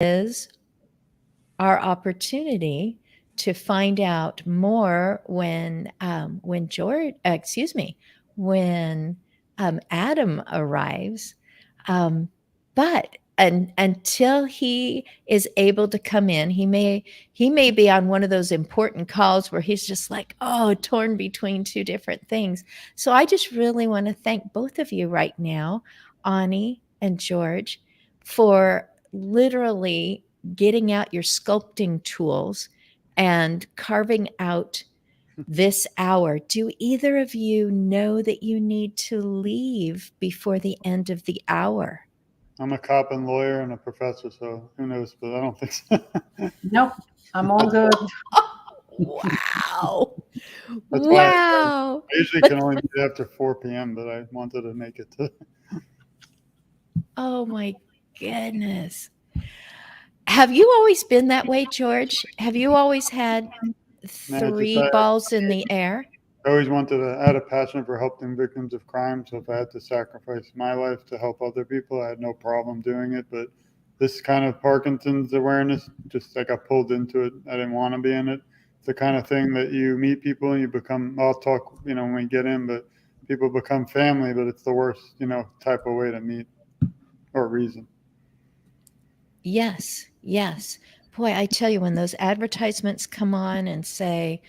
is our opportunity to find out more when George, excuse me, when Adam arrives. But until he is able to come in, he may be on one of those important calls where he's just like, oh, torn between two different things. So I just really want to thank both of you right now, Ani and George, for literally getting out your sculpting tools and carving out this hour. Do either of you know that you need to leave before the end of the hour? I'm a cop and lawyer and a professor, so who knows? But I don't think so. Nope, I'm all good. Wow. That's why Wow. I usually can But only meet after 4 p.m., but I wanted to make it to. oh my goodness. Have you always been that way, George? Have you always had Man, three balls in the air? I always wanted to add a passion for helping victims of crime. So if I had to sacrifice my life to help other people, I had no problem doing it. But this kind of Parkinson's awareness, just I got pulled into it. I didn't want to be in it. It's the kind of thing that you meet people and you become. I'll talk, when we get in, but people become family. But it's the worst, type of way to meet or reason. Yes, yes. Boy, I tell you, when those advertisements come on and say,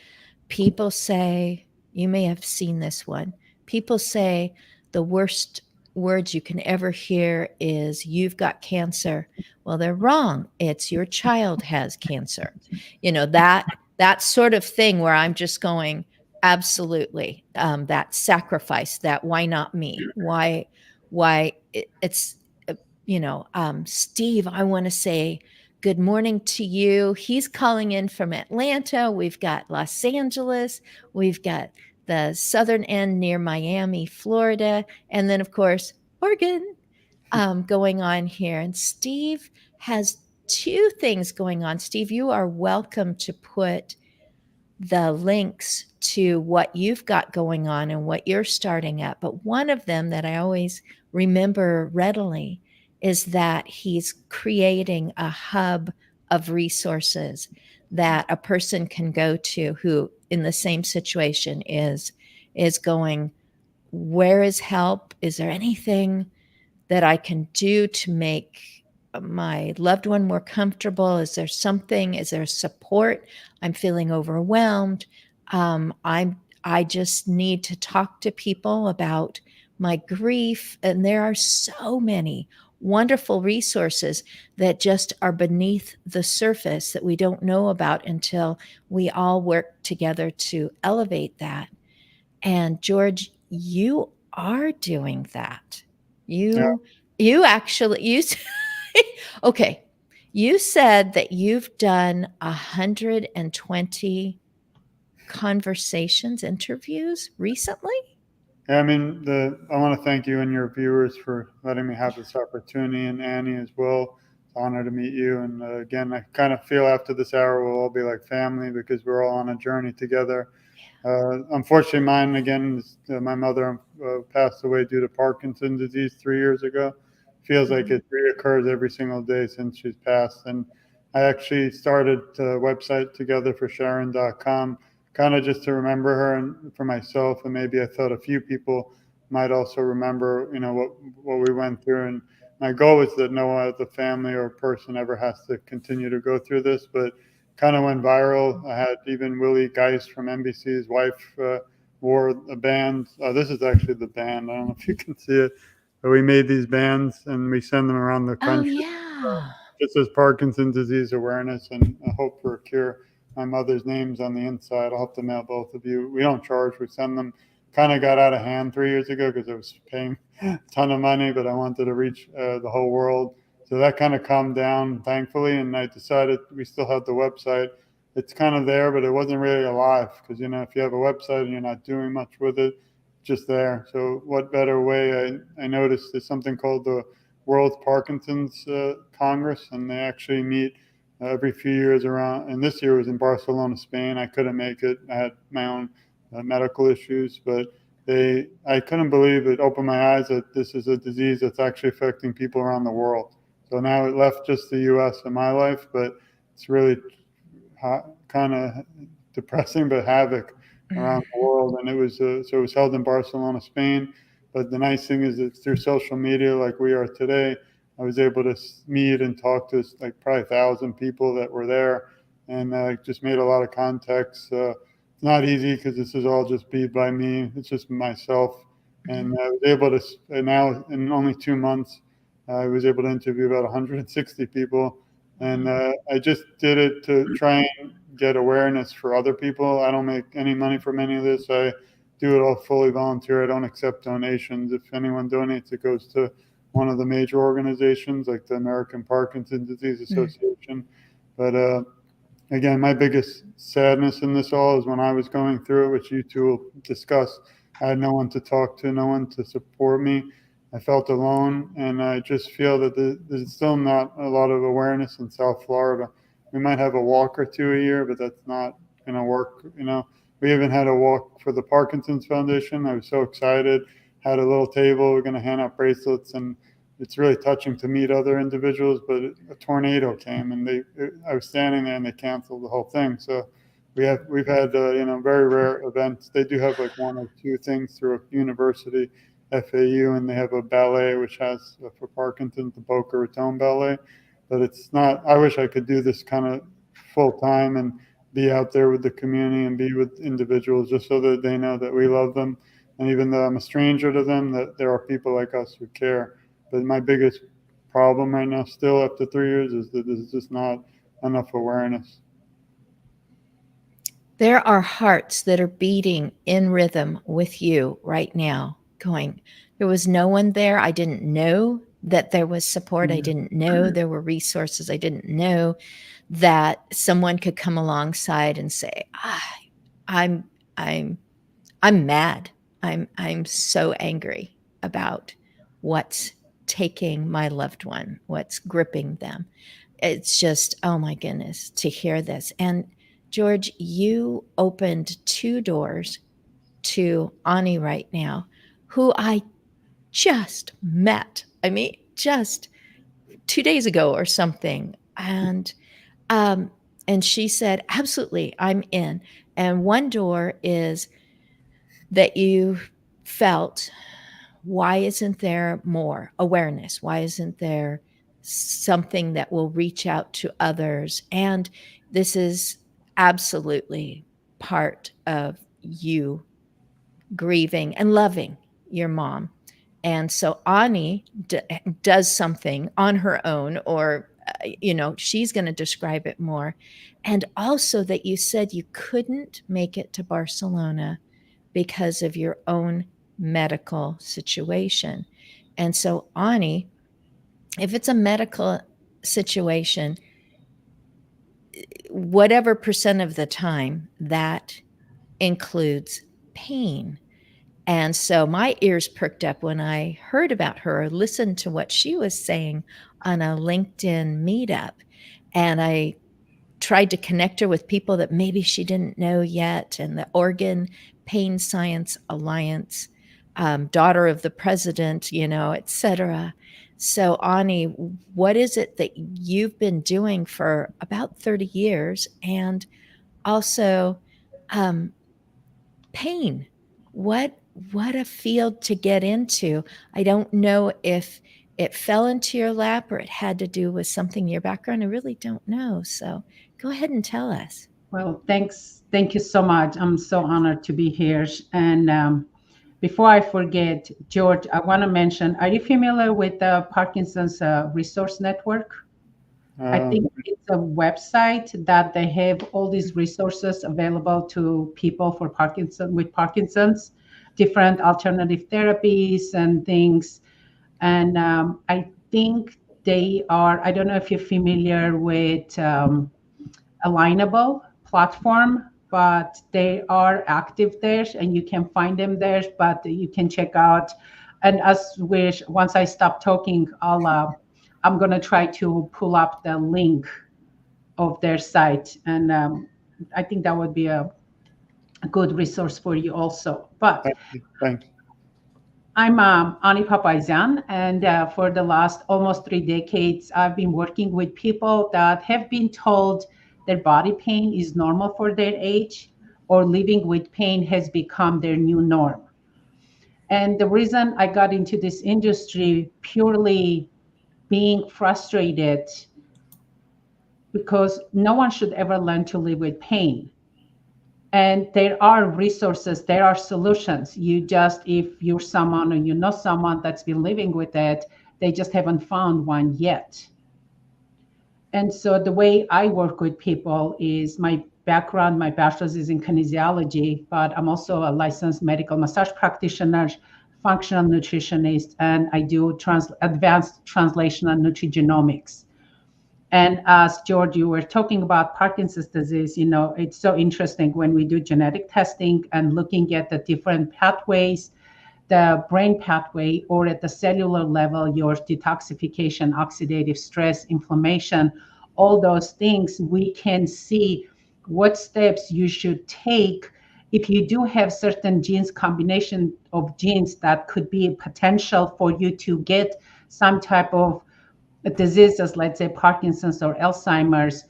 people say, you may have seen this one, people say the worst words you can ever hear is, you've got cancer. Well, they're wrong. It's your child has cancer. That sort of thing where I'm just going, absolutely. That sacrifice, that why not me? Why it's Steve, I want to say good morning to you. He's calling in from Atlanta. We've got Los Angeles. We've got the southern end near Miami, Florida. And then, of course, Oregon going on here. And Steve has two things going on. Steve, you are welcome to put the links to what you've got going on and what you're starting at. But one of them that I always remember readily is that he's creating a hub of resources that a person can go to who in the same situation is going, where is help? Is there anything that I can do to make my loved one more comfortable? Is there something? Is there support? I'm feeling overwhelmed. I just need to talk to people about my grief. And there are so many wonderful resources that just are beneath the surface that we don't know about until we all work together to elevate that. And George, you are doing that. Yeah. You actually you okay. You said that you've done 120 conversations, interviews recently? Yeah, I mean, I want to thank you and your viewers for letting me have this opportunity, and Annie as well. It's an honor to meet you. And again, I kind of feel after this hour we'll all be like family because we're all on a journey together. Unfortunately, mine again, my mother passed away due to Parkinson's disease 3 years ago. Feels like it reoccurs every single day since she's passed. And I actually started a website together for Sharon.com, kind of just to remember her and for myself. And maybe I thought a few people might also remember, what we went through. And my goal is that no other family or person ever has to continue to go through this. But kind of went viral. I had even Willie Geist from NBC's wife wore a band. This is actually the band. I don't know if you can see it, but we made these bands and we send them around the Oh country. yeah. Just as Parkinson's disease awareness and a hope for a cure. My mother's name's on the inside. I'll have to mail both of you. We don't charge. We send them. Kind of got out of hand 3 years ago because I was paying a ton of money, but I wanted to reach the whole world. So that kind of calmed down, thankfully, and I decided we still have the website. It's kind of there, but it wasn't really alive because if you have a website and you're not doing much with it, it's just there. So what better way? I noticed there's something called the World Parkinson's Congress, and they actually meet every few years around. And this year was in Barcelona, Spain. I couldn't make it. I had my own medical issues, but I couldn't believe it opened my eyes that this is a disease that's actually affecting people around the world. So now it left just the U.S. in my life, but it's really kind of depressing, but havoc around the world. And it was so it was held in Barcelona, Spain. But the nice thing is that through social media, like we are today, I was able to meet and talk to like probably 1,000 people that were there, and just made a lot of contacts. It's not easy because this is all just be by me. It's just myself, and I was able to. And now in only 2 months, I was able to interview about 160 people, and I just did it to try and get awareness for other people. I don't make any money from any of this. I do it all fully volunteer. I don't accept donations. If anyone donates, it goes to one of the major organizations like the American Parkinson's Disease Association. But again, my biggest sadness in this all is when I was going through it, which you two will discuss. I had no one to talk to, no one to support me. I felt alone, and I just feel that there's still not a lot of awareness in South Florida. We might have a walk or two a year, but that's not going to work. We even had a walk for the Parkinson's Foundation. I was so excited. Had a little table. We're going to hand out bracelets, and it's really touching to meet other individuals. But a tornado came, and I was standing there, and they canceled the whole thing. So we've had very rare events. They do have like one or two things through a university, FAU, and they have a ballet which has for Parkinson's, the Boca Raton Ballet. But it's not. I wish I could do this kind of full time and be out there with the community and be with individuals just so that they know that we love them. And even though I'm a stranger to them, that there are people like us who care. But my biggest problem right now, still after 3 years, is that there's just not enough awareness. There are hearts that are beating in rhythm with you right now, going, there was no one there. I didn't know that there was support. I didn't know there were resources. I didn't know that someone could come alongside and say, I'm mad. I'm so angry about what's taking my loved one, what's gripping them. It's just, oh my goodness, to hear this. And George, you opened 2 doors to Ani right now, who I just met. I mean, just 2 days ago or something. And she said, absolutely, I'm in. And one door is that you felt, why isn't there more awareness? Why isn't there something that will reach out to others? And this is absolutely part of you grieving and loving your mom. And so Ani does something on her own, or, she's going to describe it more. And also that you said you couldn't make it to Barcelona because of your own medical situation. And so, Ani, if it's a medical situation, whatever percent of the time, that includes pain. And so my ears perked up when I heard about her, or listened to what she was saying on a LinkedIn meetup. And I tried to connect her with people that maybe she didn't know yet, and the Oregon Pain Science Alliance, daughter of the president, et cetera. So, Ani, what is it that you've been doing for about 30 years? And also, pain. What a field to get into. I don't know if it fell into your lap or it had to do with something in your background. I really don't know. So go ahead and tell us. Well, thanks. Thank you so much. I'm so honored to be here. And before I forget, George, I want to mention, are you familiar with the Parkinson's Resource Network? I think it's a website that they have all these resources available to people with Parkinson's, different alternative therapies and things. And I think they are, I don't know if you're familiar with Alignable platform, but they are active there and you can find them there, but you can check out. And once I stop talking, I'm going to try to pull up the link of their site. And I think that would be a good resource for you also. But thanks. I'm Ani Papazian, and for the last almost 3 decades, I've been working with people that have been told their body pain is normal for their age, or living with pain has become their new norm. And the reason I got into this industry purely being frustrated because no one should ever learn to live with pain. And there are resources, there are solutions. You just, if you're someone or you know someone that's been living with it, they just haven't found one yet. And so the way I work with people is my background, my bachelor's is in kinesiology, but I'm also a licensed medical massage practitioner, functional nutritionist, and I do advanced translational nutrigenomics. And as George, you were talking about Parkinson's disease, it's so interesting when we do genetic testing and looking at the different pathways, the brain pathway, or at the cellular level, your detoxification, oxidative stress, inflammation, all those things, we can see what steps you should take if you do have certain genes, combination of genes that could be potential for you to get some type of diseases, let's say Parkinson's or Alzheimer's,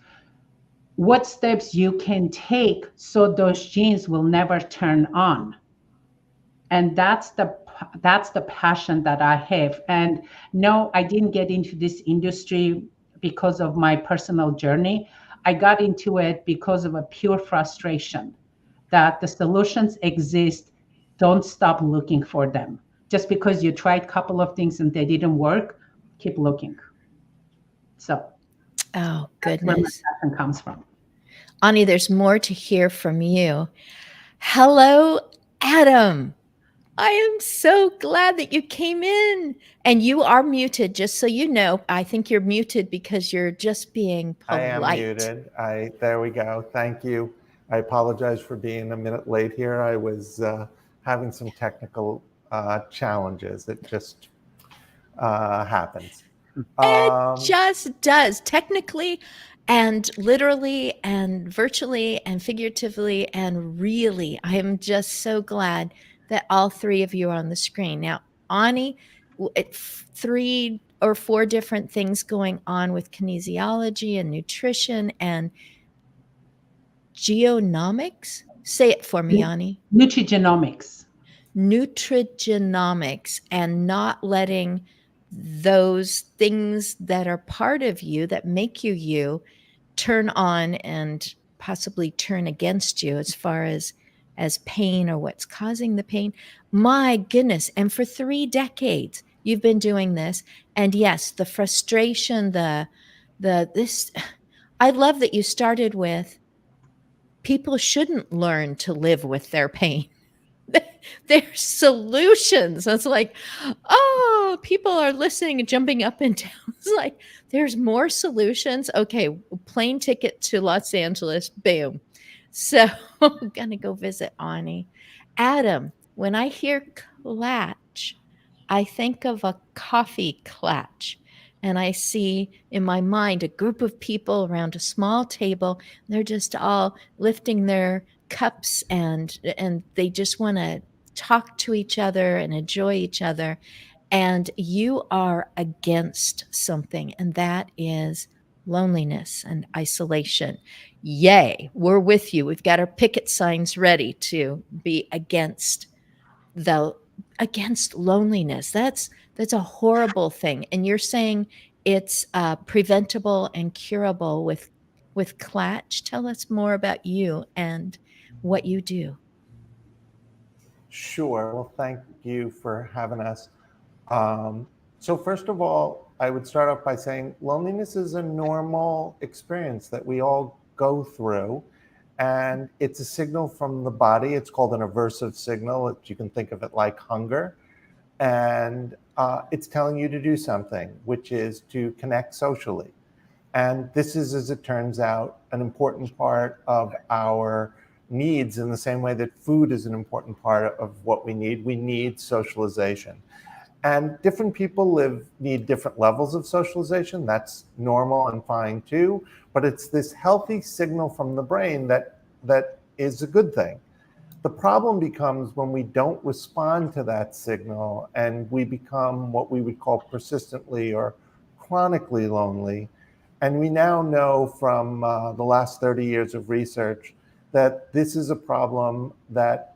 what steps you can take so those genes will never turn on. And that's the passion that I have. And no, I didn't get into this industry because of my personal journey. I got into it because of a pure frustration that the solutions exist. Don't stop looking for them. Just because you tried a couple of things and they didn't work, keep looking. So, Oh, that's where my goodness. passion comes from. Ani, there's more to hear from you. Hello, Adam. I am so glad that you came in. And you are muted, just so you know. I think you're muted because you're just being polite. I am muted. There we go. Thank you. I apologize for being a minute late here. I was having some technical challenges. It just happens. It just does, technically and literally and virtually and figuratively and really. I am just so glad that all three of you are on the screen. Now, Ani, 3 or 4 different things going on with kinesiology and nutrition and geonomics. Say it for me, Ani. Nutrigenomics. Nutrigenomics, and not letting those things that are part of you that make you turn on and possibly turn against you as far as pain or what's causing the pain. My goodness. And for 3 decades you've been doing this. And yes, the frustration, this, I love that you started with people shouldn't learn to live with their pain. There's solutions. It's like, oh, people are listening and jumping up and down. It's like, there's more solutions. Okay, plane ticket to Los Angeles. Boom. So I'm going to go visit Ani. Adam, when I hear clatch, I think of a coffee clatch. And I see in my mind a group of people around a small table. They're just all lifting their cups and they just want to talk to each other and enjoy each other. And you are against something, and that is loneliness and isolation. Yay, we're with you. We've got our picket signs ready to be against loneliness. That's a horrible thing. And you're saying it's preventable and curable with Clatch. Tell us more about you and what you do. Sure. Well, thank you for having us. So first of all, I would start off by saying loneliness is a normal experience that we all go through. And it's a signal from the body. It's called an aversive signal. You can think of it like hunger. And it's telling you to do something, which is to connect socially. And this is, as it turns out, an important part of our needs in the same way that food is an important part of what we need. We need socialization. And different people need different levels of socialization. That's normal and fine too. But it's this healthy signal from the brain that is a good thing. The problem becomes when we don't respond to that signal and we become what we would call persistently or chronically lonely. And we now know from the last 30 years of research that this is a problem that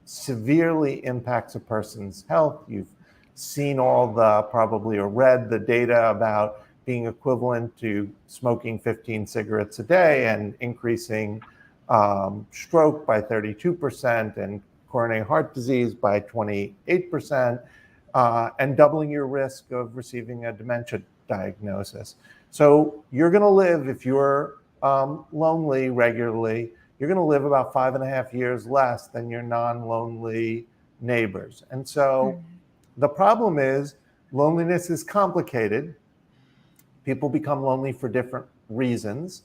severely impacts a person's health. You've seen all the, probably, or read the data about being equivalent to smoking 15 cigarettes a day and increasing stroke by 32% and coronary heart disease by 28%, and doubling your risk of receiving a dementia diagnosis. So you're going to live, if you're lonely regularly, you're going to live about 5.5 years less than your non-lonely neighbors. And so the problem is loneliness is complicated. People become lonely for different reasons.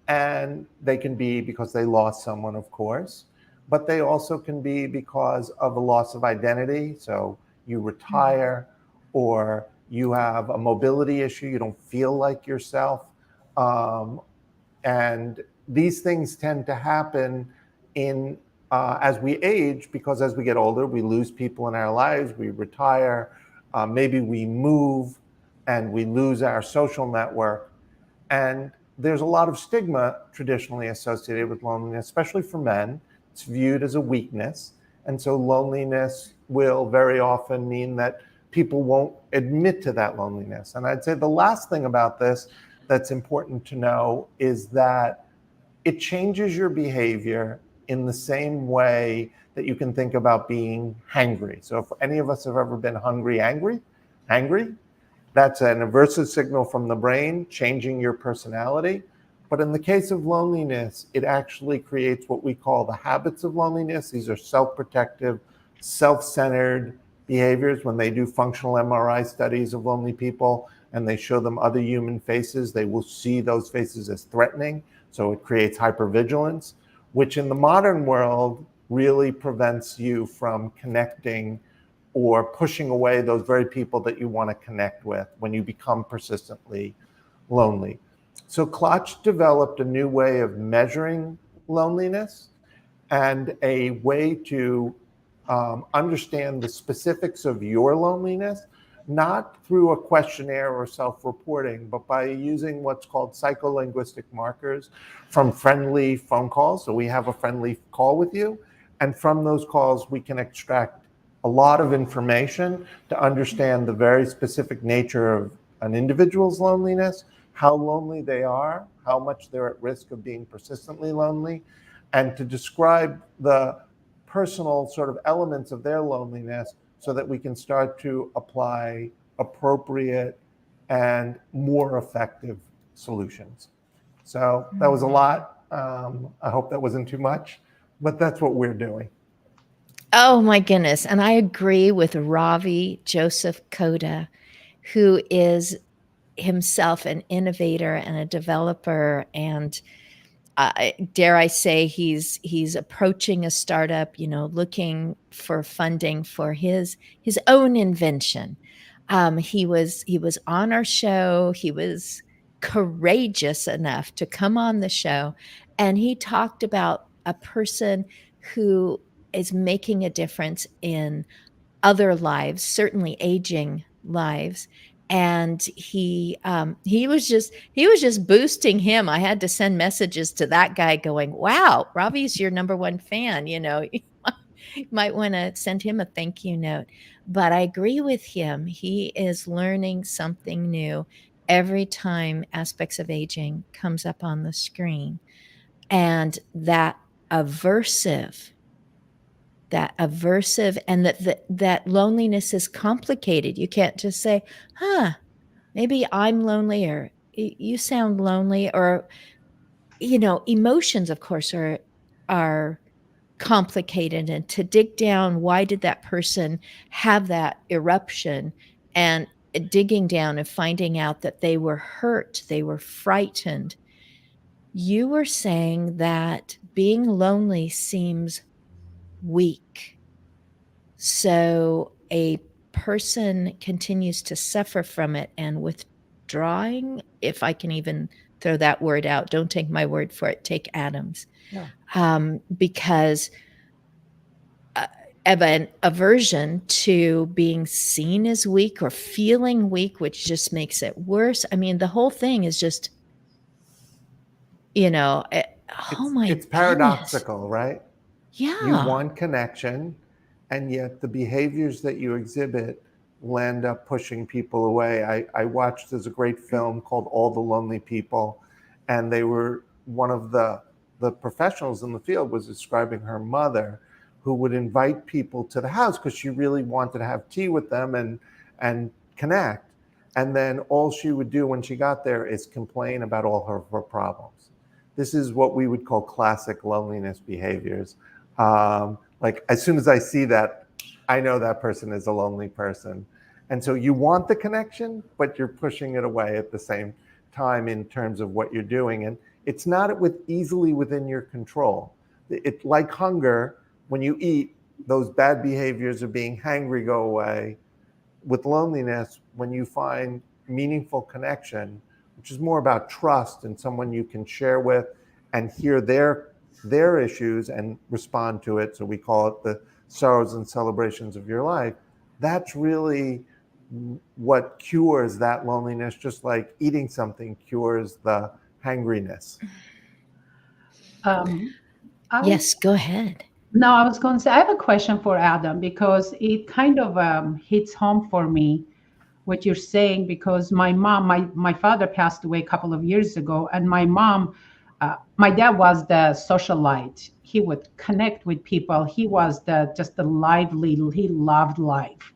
And they can be because they lost someone, of course, but they also can be because of a loss of identity. So you retire, or you have a mobility issue, you don't feel like yourself. And these things tend to happen in as we age, because as we get older, we lose people in our lives, we retire, maybe we move, and we lose our social network. And there's a lot of stigma traditionally associated with loneliness, especially for men. It's viewed as a weakness. And so loneliness will very often mean that people won't admit to that loneliness. And I'd say the last thing about this that's important to know is that it changes your behavior in the same way that you can think about being hangry. So if any of us have ever been angry, that's an aversive signal from the brain changing your personality. But in the case of loneliness, it actually creates what we call the habits of loneliness. These are self-protective, self-centered behaviors. When they do functional MRI studies of lonely people and they show them other human faces, they will see those faces as threatening. So it creates hypervigilance, which in the modern world really prevents you from connecting or pushing away those very people that you want to connect with when you become persistently lonely. So Klotz developed a new way of measuring loneliness and a way to understand the specifics of your loneliness, not through a questionnaire or self-reporting, but by using what's called psycholinguistic markers from friendly phone calls. So we have a friendly call with you, and from those calls we can extract a lot of information to understand the very specific nature of an individual's loneliness, how lonely they are, how much they're at risk of being persistently lonely, and to describe the personal sort of elements of their loneliness so that we can start to apply appropriate and more effective solutions. So that was a lot. I hope that wasn't too much, but that's what we're doing. Oh my goodness. And I agree with Ravi Joseph Koda, who is himself an innovator and a developer. And dare I say, he's approaching a startup, looking for funding for his own invention. He was on our show. He was courageous enough to come on the show, and he talked about a person who is making a difference in other lives, certainly aging lives. And he was just boosting him. I had to send messages to that guy going, wow, Robbie's your number one fan. You might want to send him a thank you note. But I agree with him. He is learning something new every time aspects of aging comes up on the screen. And that aversive and that loneliness is complicated. You can't just say, maybe I'm lonely, or you sound lonely, or, emotions, of course, are complicated. And to dig down, why did that person have that eruption, and digging down and finding out that they were hurt, they were frightened. You were saying that being lonely seems weak. So a person continues to suffer from it and withdrawing, if I can even throw that word out. Don't take my word for it. Take Adam's. Yeah. Because of an aversion to being seen as weak or feeling weak, which just makes it worse. I mean, the whole thing is just, oh my It's goodness. paradoxical, right? Yeah. You want connection, and yet the behaviors that you exhibit land up pushing people away. I watched, there's a great film called All the Lonely People, and they were, one of the professionals in the field was describing her mother, who would invite people to the house because she really wanted to have tea with them and connect. And then all she would do when she got there is complain about all her problems. This is what we would call classic loneliness behaviors. Like as soon as I see that, I know that person is a lonely person. And so you want the connection, but you're pushing it away at the same time in terms of what you're doing. And it's not easily within your control. It's like hunger. When you eat, those bad behaviors of being hangry go away. With loneliness, when you find meaningful connection, which is more about trust and someone you can share with and hear their issues and respond to it. So we call it the sorrows and celebrations of your life. That's really what cures that loneliness, just like eating something cures the hangriness. Yes, go ahead. No, I was going to say, I have a question for Adam because it kind of hits home for me what you're saying, because my mom, my father passed away a couple of years ago, and my mom, my dad was the socialite. He would connect with people. He was just the lively, he loved life.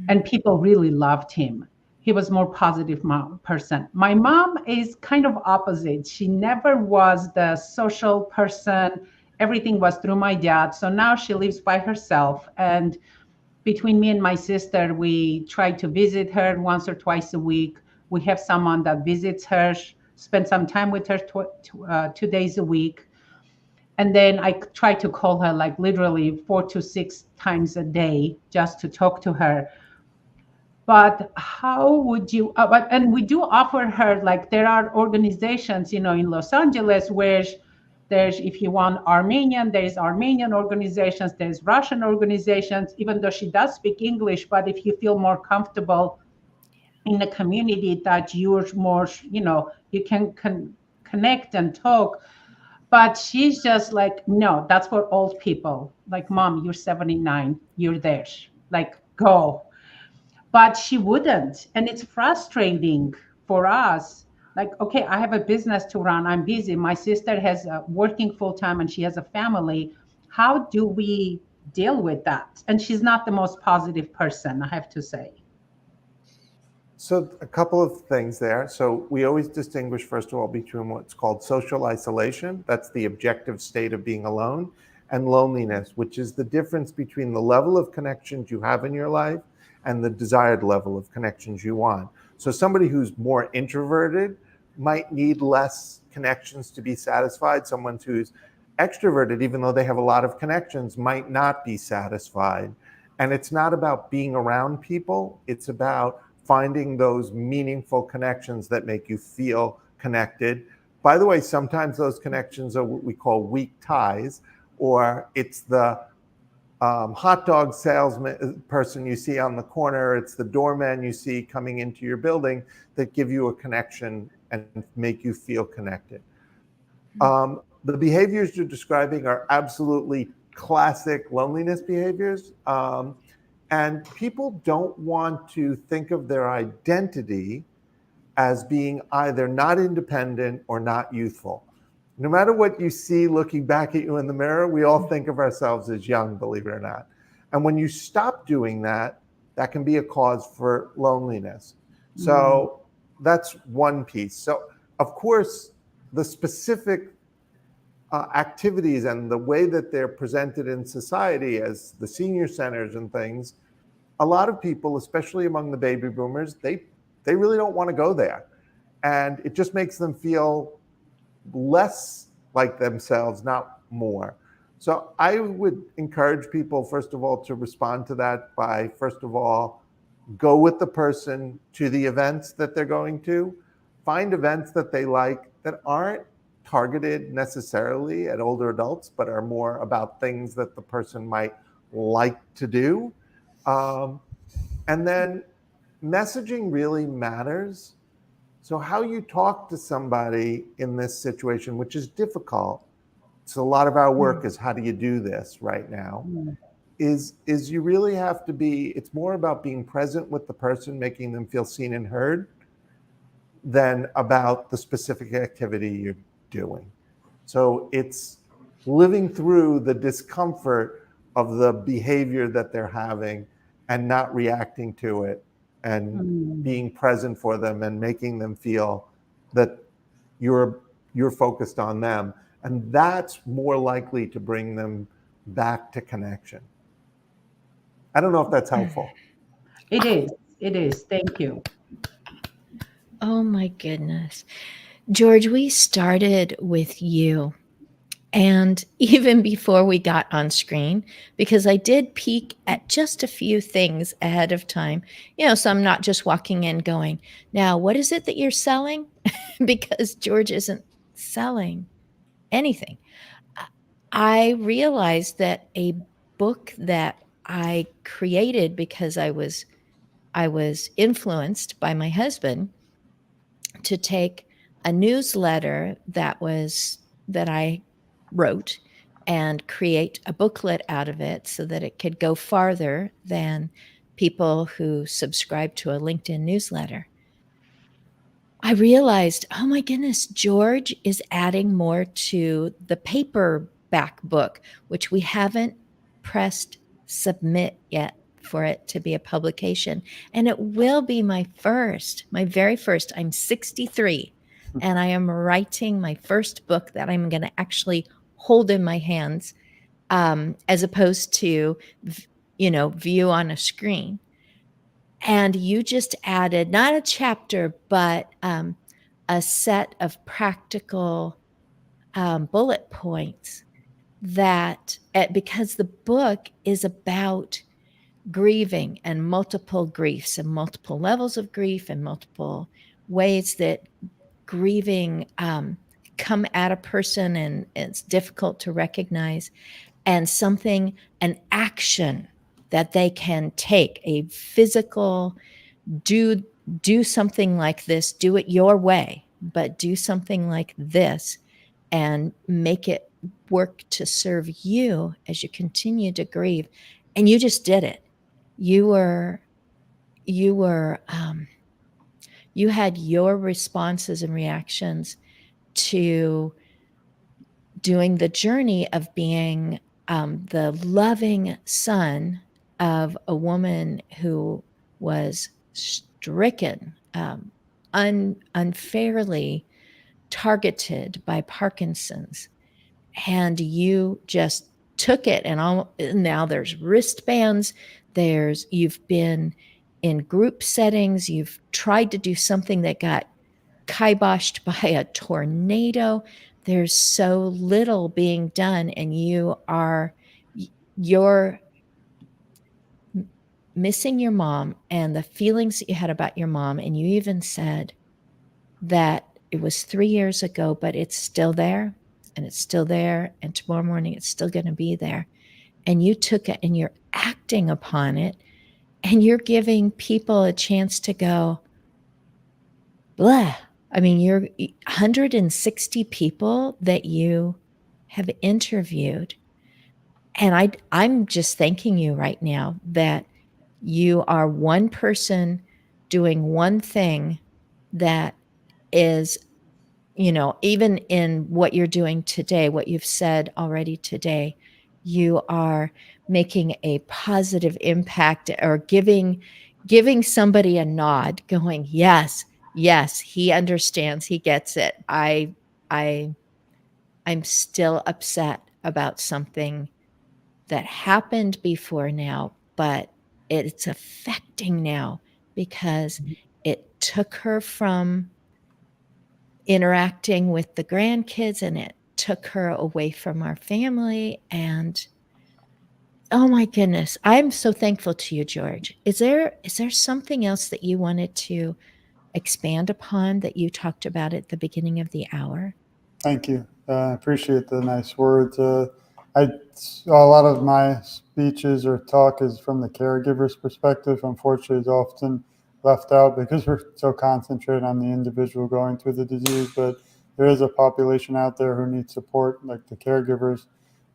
And people really loved him. He was more positive person. My mom is kind of opposite. She never was the social person. Everything was through my dad. So now she lives by herself. And between me and my sister, we try to visit her once or twice a week. We have someone that visits her, spend some time with her 2 days a week. And then I try to call her like literally 4 to 6 times a day just to talk to her. But how would you, and we do offer her, like there are organizations, in Los Angeles where there's, if you want Armenian, there's Armenian organizations, there's Russian organizations, even though she does speak English. But if you feel more comfortable in a community that you're more, you can connect and talk. But she's just like, no, that's for old people. Like, Mom, you're 79, you're there. Like, go. But she wouldn't. And it's frustrating for us. Like, okay, I have a business to run. I'm busy. My sister has working full time and she has a family. How do we deal with that? And she's not the most positive person, I have to say. So a couple of things there. So we always distinguish, first of all, between what's called social isolation. That's the objective state of being alone, and loneliness, which is the difference between the level of connections you have in your life and the desired level of connections you want. So somebody who's more introverted might need less connections to be satisfied. Someone who's extroverted, even though they have a lot of connections, might not be satisfied. And it's not about being around people. It's about finding those meaningful connections that make you feel connected. By the way, sometimes those connections are what we call weak ties, or it's the hot dog salesman person you see on the corner, it's the doorman you see coming into your building that give you a connection and make you feel connected. The behaviors you're describing are absolutely classic loneliness behaviors. And people don't want to think of their identity as being either not independent or not youthful. No matter what you see looking back at you in the mirror, we all think of ourselves as young, believe it or not. And when you stop doing that, that can be a cause for loneliness. So that's one piece. So of course, the specific activities and the way that they're presented in society as the senior centers and things, a lot of people, especially among the baby boomers, they really don't want to go there. And it just makes them feel less like themselves, not more. So I would encourage people, first of all, to respond to that by, first of all, go with the person to the events that they're going to, find events that they like that aren't targeted necessarily at older adults, but are more about things that the person might like to do. And then messaging really matters. So how you talk to somebody in this situation, which is difficult, so a lot of our work is how do you do this right now, is you really have to be, it's more about being present with the person, making them feel seen and heard, than about the specific activity you're doing. So it's living through the discomfort of the behavior that they're having and not reacting to it, and being present for them and making them feel that you're focused on them. And that's more likely to bring them back to connection. I don't know if that's helpful. It is. It is. Thank you. Oh my goodness. George, we started with you. And even before we got on screen, because I did peek at just a few things ahead of time, so I'm not just walking in going, now, what is it that you're selling? Because George isn't selling anything. I realized that a book that I created because I was influenced by my husband to take a newsletter that I wrote and create a booklet out of it so that it could go farther than people who subscribe to a LinkedIn newsletter. I realized, oh my goodness, George is adding more to the paperback book, which we haven't pressed submit yet for it to be a publication. And it will be my very first. I'm 63 and I am writing my first book that I'm going to actually hold in my hands, as opposed to, view on a screen. And you just added not a chapter, but a set of practical bullet points that, because the book is about grieving and multiple griefs and multiple levels of grief and multiple ways that grieving come at a person, and it's difficult to recognize, and an action that they can take, a physical, do something like this, do it your way, but do something like this and make it work to serve you as you continue to grieve. And you just did it. You had your responses and reactions to doing the journey of being the loving son of a woman who was stricken, unfairly targeted by Parkinson's. And you just took it, and now there's wristbands. You've been in group settings. You've tried to do something that got kiboshed by a tornado. There's so little being done, and you're missing your mom and the feelings that you had about your mom. And you even said that it was 3 years ago, but it's still there, and it's still there, and tomorrow morning it's still going to be there. And you took it and you're acting upon it, and you're giving people a chance to go, blah. I mean, you're 160 people that you have interviewed. And I'm just thanking you right now that you are one person doing one thing that is, even in what you're doing today, what you've said already today, you are making a positive impact, or giving somebody a nod, going, yes, he understands, he gets it. I'm still upset about something that happened before now, but it's affecting now because it took her from interacting with the grandkids, and it took her away from our family. And Oh my goodness. I'm so thankful to you, George. Is there something else that you wanted to expand upon that you talked about at the beginning of the hour? Thank you. I appreciate the nice words. A lot of my speeches or talk is from the caregiver's perspective. Unfortunately, is often left out because we're so concentrated on the individual going through the disease. But there is a population out there who needs support, like the caregivers.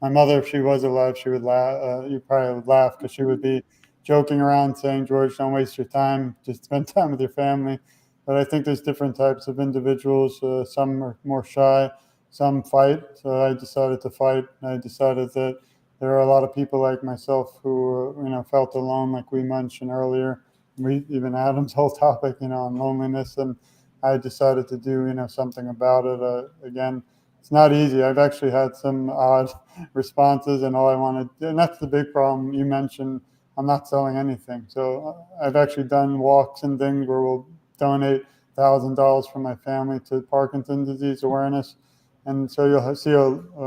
My mother, if she was alive, she would laugh. You probably would laugh because she would be joking around saying, "George, don't waste your time. Just spend time with your family." But I think there's different types of individuals. Some are more shy, some fight. So I decided to fight. I decided that there are a lot of people like myself who, felt alone, like we mentioned earlier. We even Adam's whole topic, on loneliness, and I decided to do, something about it. Again, it's not easy. I've actually had some odd responses, and all I wanted, and that's the big problem you mentioned. I'm not selling anything, so I've actually done walks and things where we'll donate $1,000 from my family to Parkinson's disease awareness. And so you'll see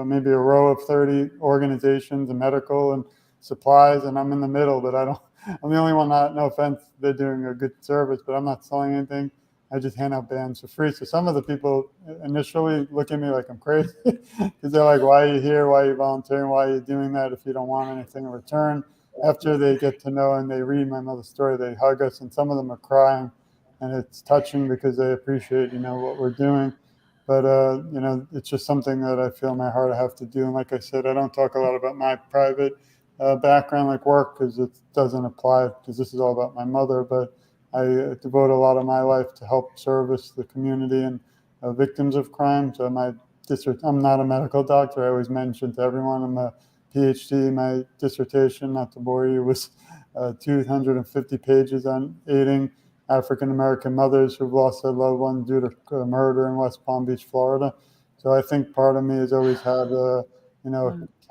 maybe a row of 30 organizations and medical and supplies, and I'm in the middle, but I'm the only one not, no offense, they're doing a good service, but I'm not selling anything. I just hand out bands for free. So some of the people initially look at me like I'm crazy because they're like, why are you here? Why are you volunteering? Why are you doing that if you don't want anything in return? After they get to know and they read my mother's story, they hug us, and some of them are crying, and it's touching because they appreciate, what we're doing. But it's just something that I feel in my heart I have to do. And like I said, I don't talk a lot about my private background, like work, because it doesn't apply. Because this is all about my mother. But I devote a lot of my life to help service the community and victims of crime. So I'm not a medical doctor. I always mention to everyone I'm a PhD. My dissertation, not to bore you, was 250 pages on aiding African American mothers who've lost their loved ones due to murder in West Palm Beach, Florida. So I think part of me has always had,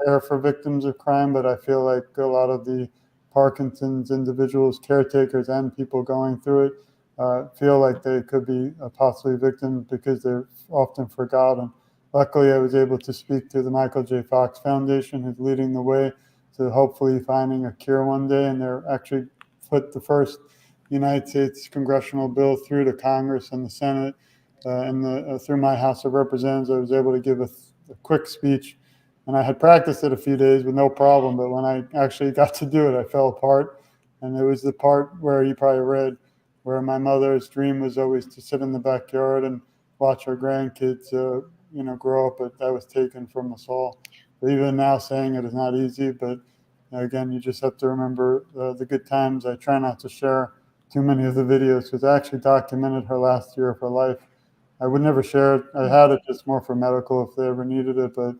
care for victims of crime, but I feel like a lot of the Parkinson's individuals, caretakers, and people going through it feel like they could be possibly victims because they're often forgotten. Luckily, I was able to speak to the Michael J. Fox Foundation, who's leading the way to hopefully finding a cure one day, and they're actually put the first United States congressional bill through to Congress and the Senate, and through my House of Representatives. I was able to give a quick speech, and I had practiced it a few days with no problem. But when I actually got to do it, I fell apart. And it was the part where you probably read, where my mother's dream was always to sit in the backyard and watch her grandkids, grow up. But that was taken from us all. But even now, saying it is not easy. But again, you just have to remember the good times. I try not to share too many of the videos because I actually documented her last year of her life. I would never share it. I had it just more for medical if they ever needed it. But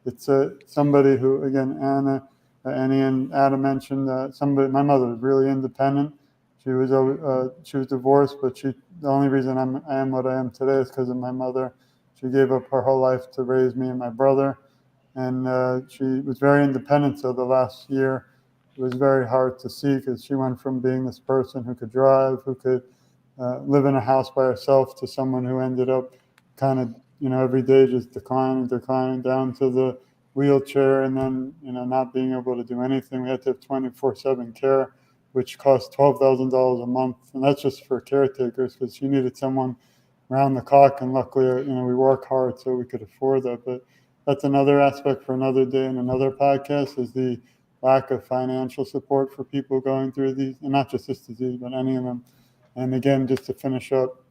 it's somebody who, again, Annie and Adam mentioned, somebody. My mother was really independent. She was divorced, but the only reason I am what I am today is because of my mother. She gave up her whole life to raise me and my brother, and she was very independent. So the last year it was very hard to see because she went from being this person who could drive, who could live in a house by herself, to someone who ended up kind of, every day just declining down to the wheelchair, and then, not being able to do anything. We had to have 24/7 care, which cost $12,000 a month. And that's just for caretakers because she needed someone around the clock. And luckily, we work hard so we could afford that. But that's another aspect for another day and another podcast, is the lack of financial support for people going through these, and not just this disease, but any of them. And again, just to finish up,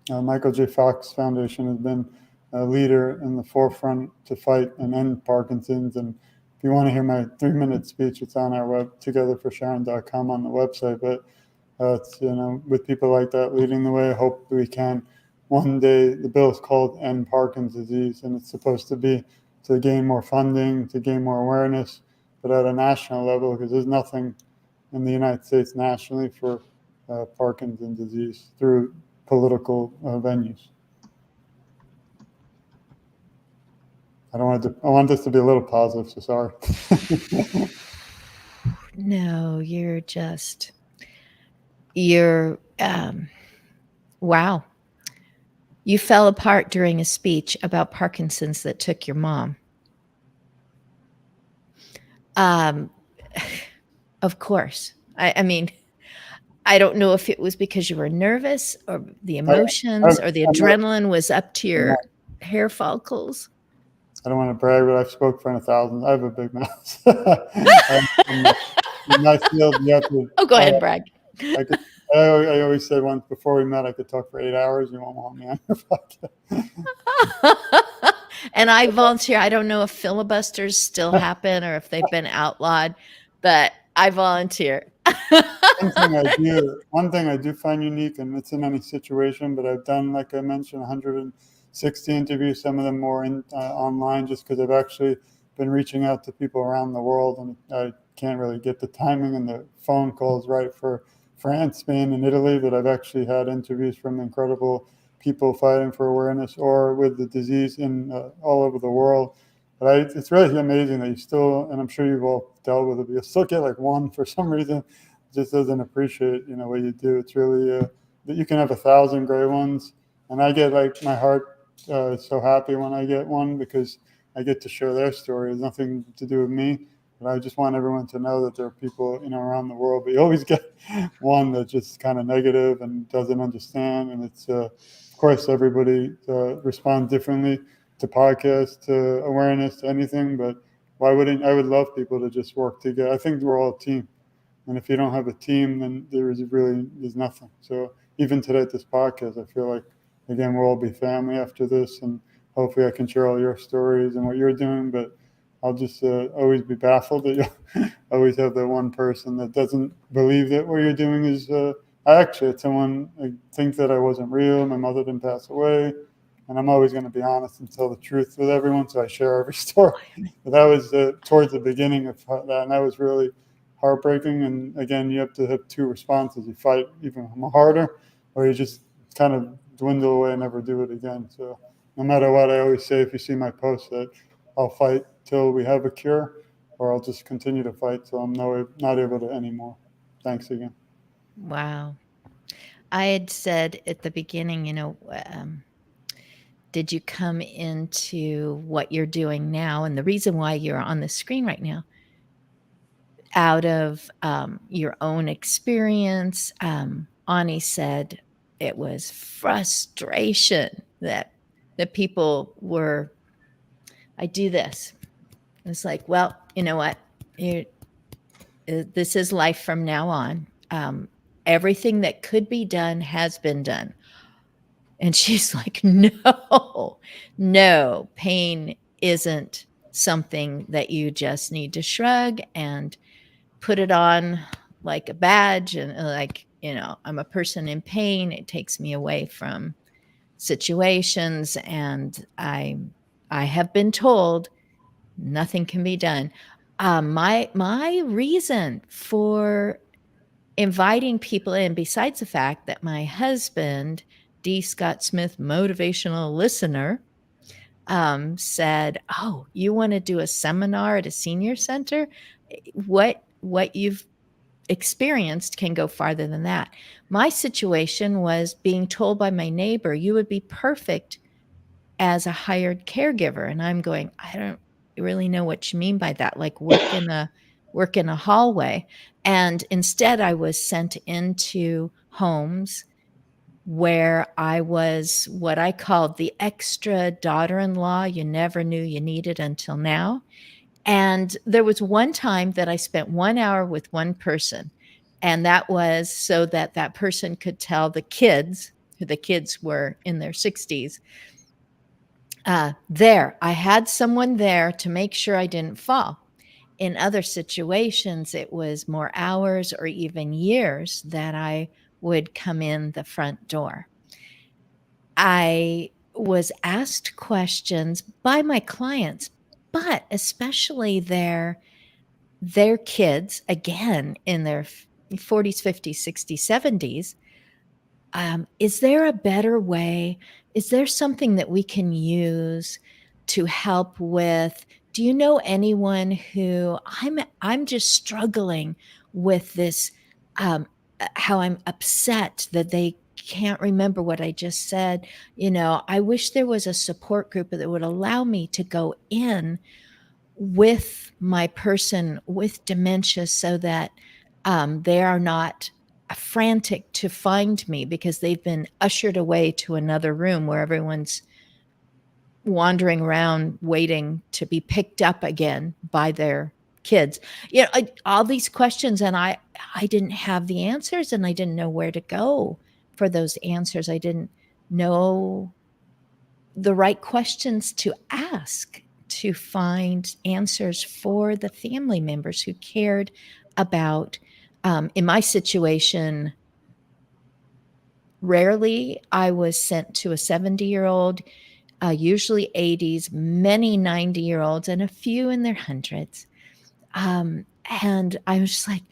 Michael J. Fox Foundation has been a leader in the forefront to fight and end Parkinson's. And if you want to hear my 3-minute speech, it's on our togetherforsharon.com on the website. But it's, with people like that leading the way, I hope we can one day. The bill is called End Parkinson's Disease, and it's supposed to be to gain more funding, to gain more awareness, but at a national level, because there's nothing in the United States nationally for Parkinson's disease through political venues. I want this to be a little positive, so sorry. No, wow. You fell apart during a speech about Parkinson's that took your mom. Of course. I mean, I don't know if it was because you were nervous or the emotions or the adrenaline was up to your hair follicles. I don't want to brag, but I've spoke for 1,000. I have a big mouth. In my field, you have to. Oh, go ahead, brag. I always said once before we met, I could talk for 8 hours. You won't want me on your podcast. And I volunteer. I don't know if filibusters still happen or if they've been outlawed, but I volunteer. One thing I do find unique, and it's in any situation, but I've done, like I mentioned, 160 interviews, some of them more online, just because I've actually been reaching out to people around the world, and I can't really get the timing and the phone calls right for France, Spain, and Italy, but I've actually had interviews from incredible people fighting for awareness or with the disease in all over the world. But it's really amazing that you still, and I'm sure you've all dealt with it, but you still get like one for some reason, just doesn't appreciate, what you do. It's really that you can have 1,000 great ones. And I get like my heart so happy when I get one because I get to share their story. It's nothing to do with me, but I just want everyone to know that there are people, around the world, but you always get one that's just kind of negative and doesn't understand. And it's, of course, everybody responds differently to podcasts, to awareness, to anything, but why wouldn't I would love people to just work together. I think we're all a team. And if you don't have a team, then there's nothing. So even today at this podcast, I feel like, again, we'll all be family after this. And hopefully I can share all your stories and what you're doing. But I'll just always be baffled that you always have that one person that doesn't believe that what you're doing is I actually had someone think that I wasn't real. My mother didn't pass away. And I'm always going to be honest and tell the truth with everyone. So I share every story. But that was towards the beginning of that. And that was really heartbreaking. And again, you have to have two responses. You fight even harder, or you just kind of dwindle away and never do it again. So no matter what, I always say, if you see my post, that I'll fight till we have a cure, or I'll just continue to fight till I'm not able to anymore. Thanks again. Wow. I had said at the beginning, did you come into what you're doing now? And the reason why you're on the screen right now, out of your own experience, Ani said it was frustration that the people were, I do this. It's like, well, you know what? This is life from now on. Everything that could be done has been done. And she's like, no, pain isn't something that you just need to shrug and put it on like a badge. And like, I'm a person in pain. It takes me away from situations. And I have been told nothing can be done. My reason for inviting people in, besides the fact that my husband, D. Scott Smith, motivational listener, said, "Oh, you want to do a seminar at a senior center? What you've experienced can go farther than that." My situation was being told by my neighbor, "You would be perfect as a hired caregiver," and I'm going, I don't really know what you mean by that. Like work in a hallway. And instead, I was sent into homes where I was what I called the extra daughter-in-law you never knew you needed until now. And there was one time that I spent 1 hour with one person, and that was so that that person could tell the kids were in their 60s, I had someone there to make sure I didn't fall. In other situations, it was more hours or even years that I would come in the front door. I was asked questions by my clients, but especially their kids, again, in their 40s, 50s, 60s, 70s. Is there a better way? Is there something that we can use to help with? Do you know anyone who I'm just struggling with this, how I'm upset that they can't remember what I just said. I wish there was a support group that would allow me to go in with my person with dementia so that they are not frantic to find me because they've been ushered away to another room where everyone's wandering around waiting to be picked up again by their kids. All these questions, and I didn't have the answers, and I didn't know where to go for those answers. I didn't know the right questions to ask to find answers for the family members who cared about. In my situation, rarely I was sent to a 70-year-old, usually 80s, many 90-year-olds, and a few in their hundreds. And I was just like,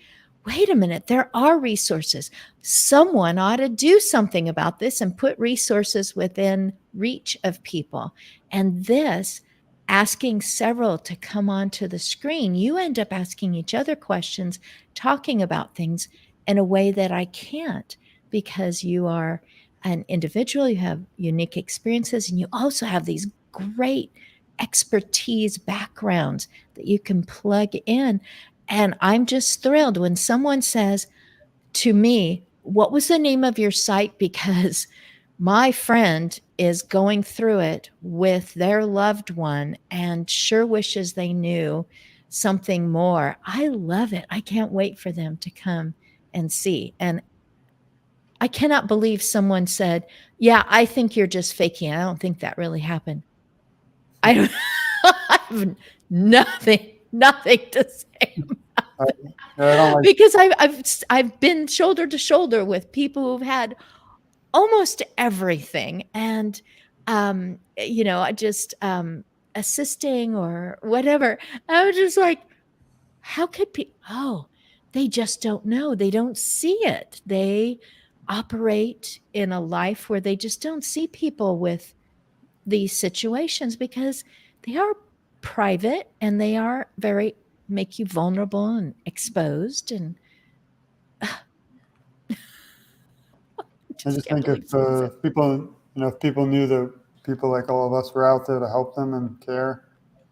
wait a minute, there are resources. Someone ought to do something about this and put resources within reach of people. And this, asking several to come onto the screen, you end up asking each other questions, talking about things in a way that I can't, because you are an individual, you have unique experiences, and you also have these great expertise backgrounds that you can plug in. And I'm just thrilled when someone says to me, what was the name of your site? Because my friend is going through it with their loved one and sure wishes they knew something more. I love it. I can't wait for them to come and see. And I cannot believe someone said, yeah, I think you're just faking it. I don't think that really happened. I don't I have nothing to say I don't like. because I've been shoulder to shoulder with people who've had almost everything, and I just assisting or whatever. I was just like, how could people? Oh, they just don't know. They don't see it. They operate in a life where they just don't see people with these situations because they are private and they are very make you vulnerable and exposed, and I just can't think believe if someone said. people, if people knew that people like all of us were out there to help them and care,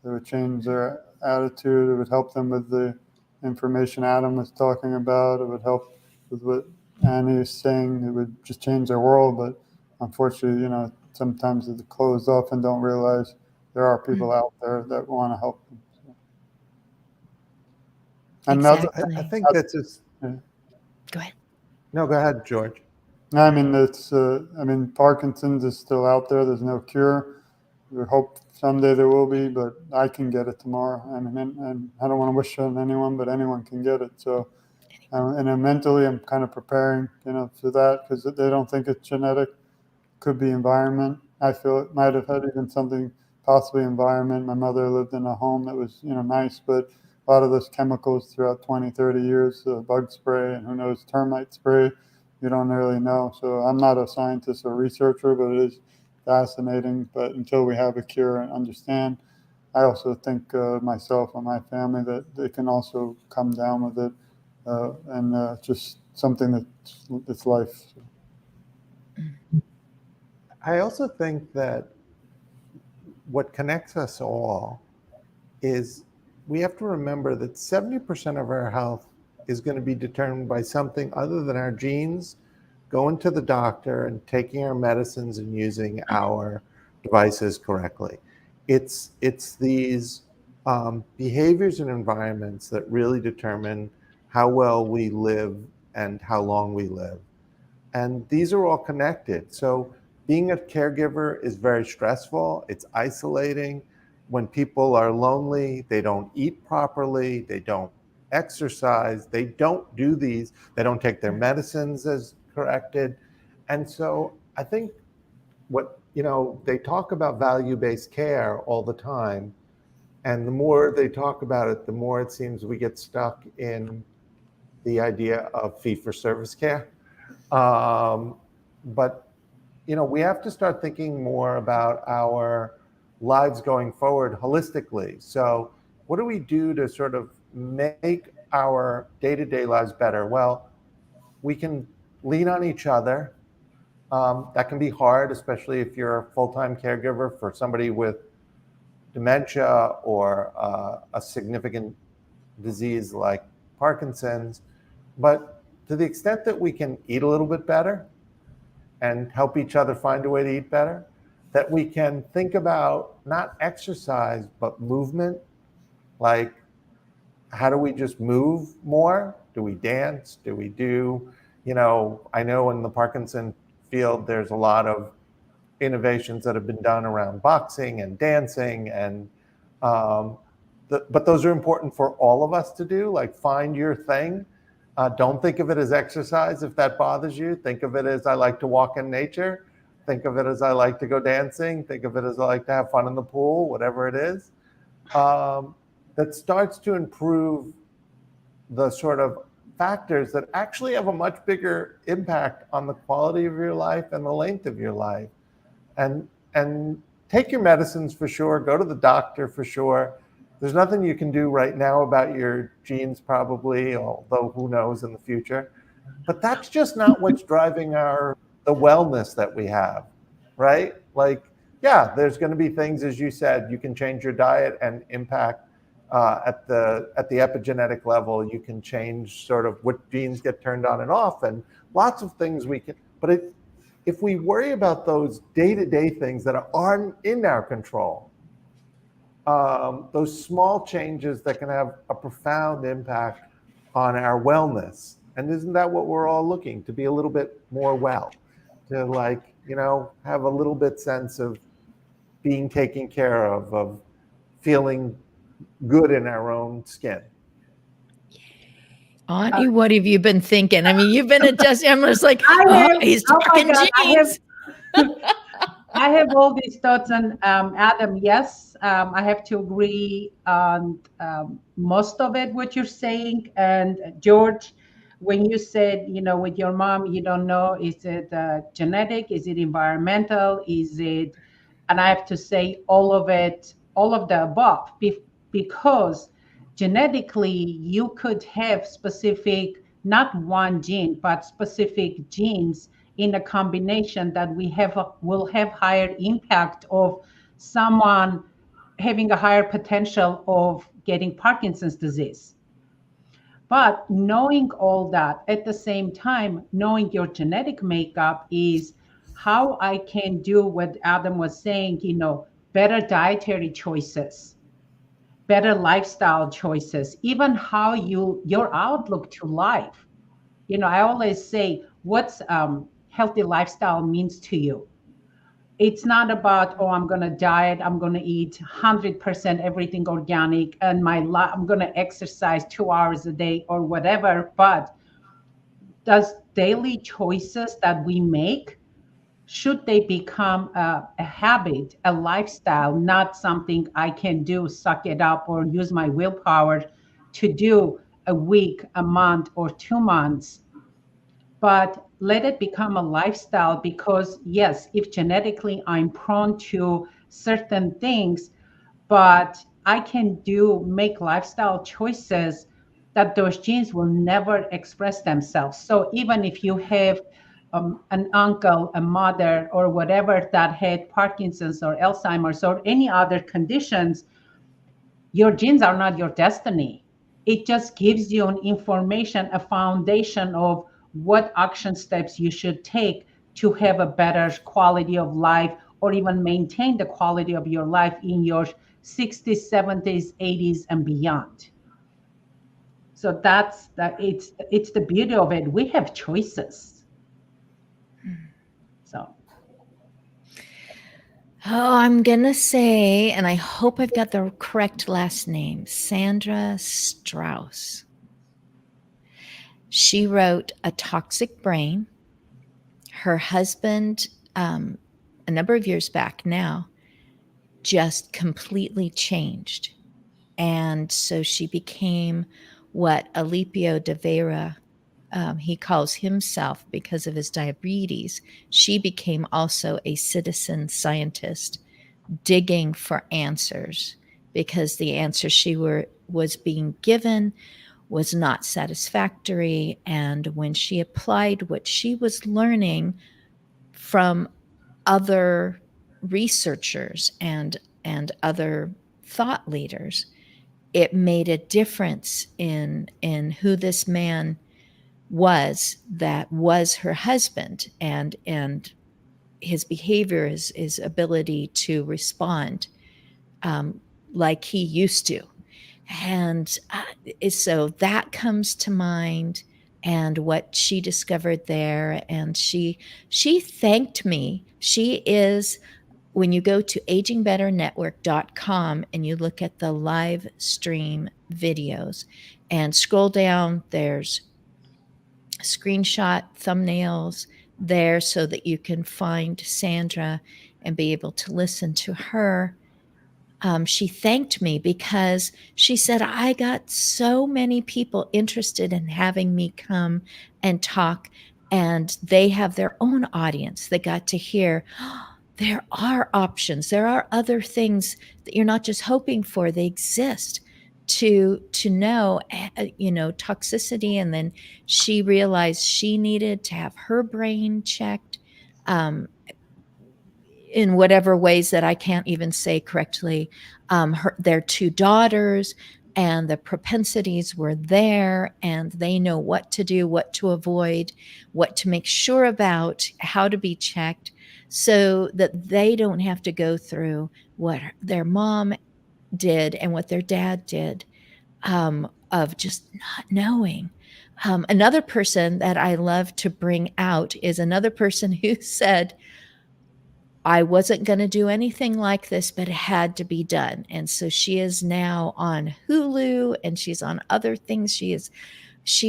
it would change their attitude. It would help them with the information Adam was talking about. It would help with what Annie is saying. It would just change their world. But unfortunately, sometimes it's closed off and don't realize there are people out there that want to help them. And Exactly. I think that's just. Go ahead. No, go ahead, George. I mean, Parkinson's is still out there. There's no cure. We hope someday there will be, but I can get it tomorrow. And I don't want to wish it on anyone, but anyone can get it. So, and then mentally, I'm kind of preparing, for that because they don't think it's genetic. Could be environment. I feel it might have had even something, possibly environment. My mother lived in a home that was, nice, but a lot of those chemicals throughout 20, 30 years, bug spray and who knows, termite spray, you don't really know. So I'm not a scientist or researcher, but it is fascinating. But until we have a cure and understand, I also think myself and my family that they can also come down with it, and just something that's life. I also think that what connects us all is we have to remember that 70% of our health is going to be determined by something other than our genes, going to the doctor and taking our medicines and using our devices correctly. It's these behaviors and environments that really determine how well we live and how long we live. And these are all connected. So being a caregiver is very stressful. It's isolating. When people are lonely, they don't eat properly, they don't exercise, they don't they don't take their medicines as corrected. And so I think they talk about value-based care all the time. And the more they talk about it, the more it seems we get stuck in the idea of fee-for-service care. But we have to start thinking more about our lives going forward holistically. So what do we do to sort of make our day-to-day lives better? Well, we can lean on each other. That can be hard, especially if you're a full-time caregiver for somebody with dementia or a significant disease like Parkinson's. But to the extent that we can eat a little bit better and help each other find a way to eat better, that we can think about not exercise, but movement. Like, how do we just move more? Do we dance? Do we do, I know in the Parkinson field, there's a lot of innovations that have been done around boxing and dancing, and but those are important for all of us to do. Like, find your thing. Don't think of it as exercise if that bothers you. Think of it as, I like to walk in nature. Think of it as, I like to go dancing. Think of it as, I like to have fun in the pool, whatever it is. That starts to improve the sort of factors that actually have a much bigger impact on the quality of your life and the length of your life. And take your medicines for sure. Go to the doctor for sure. There's nothing you can do right now about your genes, probably, although who knows in the future. But that's just not what's driving the wellness that we have, right? Like, yeah, there's going to be things, as you said, you can change your diet and impact at the epigenetic level. You can change sort of what genes get turned on and off, and lots of things we can. But if we worry about those day-to-day things that aren't in our control, those small changes that can have a profound impact on our wellness. And isn't that what we're all looking to be a little bit more well, to have a little bit sense of being taken care of feeling good in our own skin. Auntie, what have you been thinking? I mean, you've been adjusting. I'm just like, he's oh my talking God, genes. I have all these thoughts, and Adam, yes, I have to agree on most of it, what you're saying. And George, when you said, with your mom, you don't know, is it genetic? Is it environmental? Is it, and I have to say all of it, all of the above, because genetically you could have specific, not one gene, but specific genes in a combination that will have higher impact of someone having a higher potential of getting Parkinson's disease. But knowing all that, at the same time, knowing your genetic makeup is how I can do what Adam was saying, better dietary choices, better lifestyle choices, even how your outlook to life. I always say, what's healthy lifestyle means to you. It's not about, I'm going to diet, I'm going to eat 100% everything organic, and I'm going to exercise 2 hours a day or whatever. But does daily choices that we make, should they become a habit, a lifestyle, not something I can do, suck it up, or use my willpower to do a week, a month, or 2 months? But let it become a lifestyle, because yes, if genetically I'm prone to certain things, but I can make lifestyle choices that those genes will never express themselves. So even if you have an uncle, a mother, or whatever that had Parkinson's or Alzheimer's or any other conditions, your genes are not your destiny. It just gives you an information, a foundation of what action steps you should take to have a better quality of life, or even maintain the quality of your life in your 60s, 70s, 80s, and beyond. So it's the beauty of it. We have choices. So. I'm going to say, and I hope I've got the correct last name, Sandra Strauss. She wrote A Toxic Brain. Her husband, a number of years back now, just completely changed. And so she became what Alipio de Vera, he calls himself because of his diabetes. She became also a citizen scientist, digging for answers, because the answer she was being given was not satisfactory. And when she applied what she was learning from other researchers and other thought leaders, it made a difference in who this man was, that was her husband, and his behavior, his ability to respond like he used to. And so that comes to mind, and what she discovered there. And she thanked me. She is, when you go to agingbetternetwork.com and you look at the live stream videos and scroll down, there's screenshot thumbnails there so that you can find Sandra and be able to listen to her. She thanked me because she said, I got so many people interested in having me come and talk, and they have their own audience. They got to hear, oh, there are options. There are other things that you're not just hoping for. They exist to know, toxicity. And then she realized she needed to have her brain checked, in whatever ways that I can't even say correctly. Their two daughters, and the propensities were there, and they know what to do, what to avoid, what to make sure about, how to be checked, so that they don't have to go through what their mom did and what their dad did, of just not knowing. Another person that I love to bring out is another person who said, I wasn't going to do anything like this, but it had to be done. And so she is now on Hulu, and she's on other things. She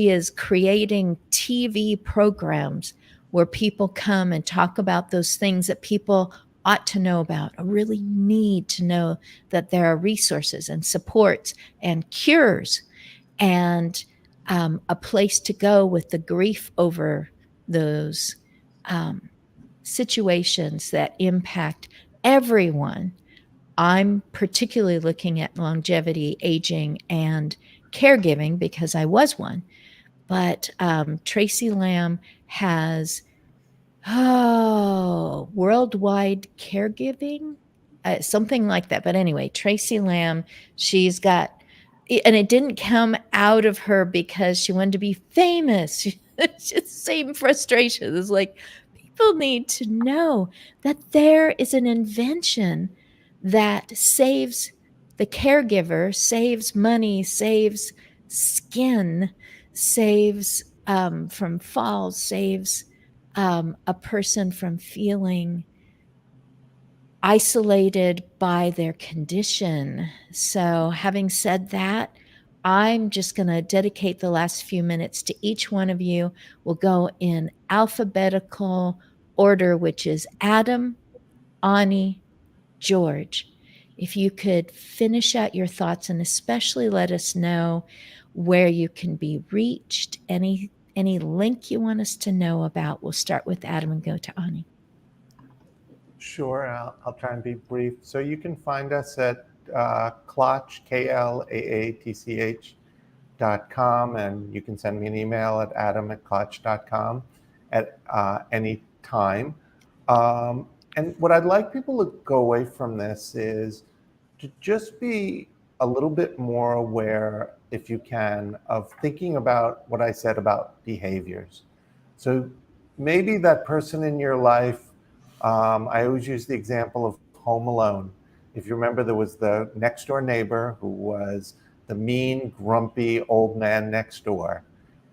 is creating TV programs where people come and talk about those things that people ought to know about, or really need to know, that there are resources and supports and cures, and a place to go with the grief over those situations that impact everyone. I'm particularly looking at longevity, aging, and caregiving because I was one. But Tracy Lamb has worldwide caregiving, something like that. But anyway, Tracy Lamb, she's got, and it didn't come out of her because she wanted to be famous. It's just the same frustration. It's like, people need to know that there is an invention that saves the caregiver, saves money, saves skin, saves from falls, saves a person from feeling isolated by their condition. So, having said that, I'm just going to dedicate the last few minutes to each one of you. We'll go in alphabetical order, which is Adam, Ani, George. If you could finish out your thoughts, and especially let us know where you can be reached, any link you want us to know about. We'll start with Adam and go to Ani. Sure, I'll try and be brief. So you can find us at Klaatch, KLAATCH.com, and you can send me an email at adam@klaatch.com at any time. And what I'd like people to go away from this is to just be a little bit more aware, if you can, of thinking about what I said about behaviors. So maybe that person in your life, I always use the example of Home Alone. If you remember, there was the next door neighbor who was the mean, grumpy old man next door.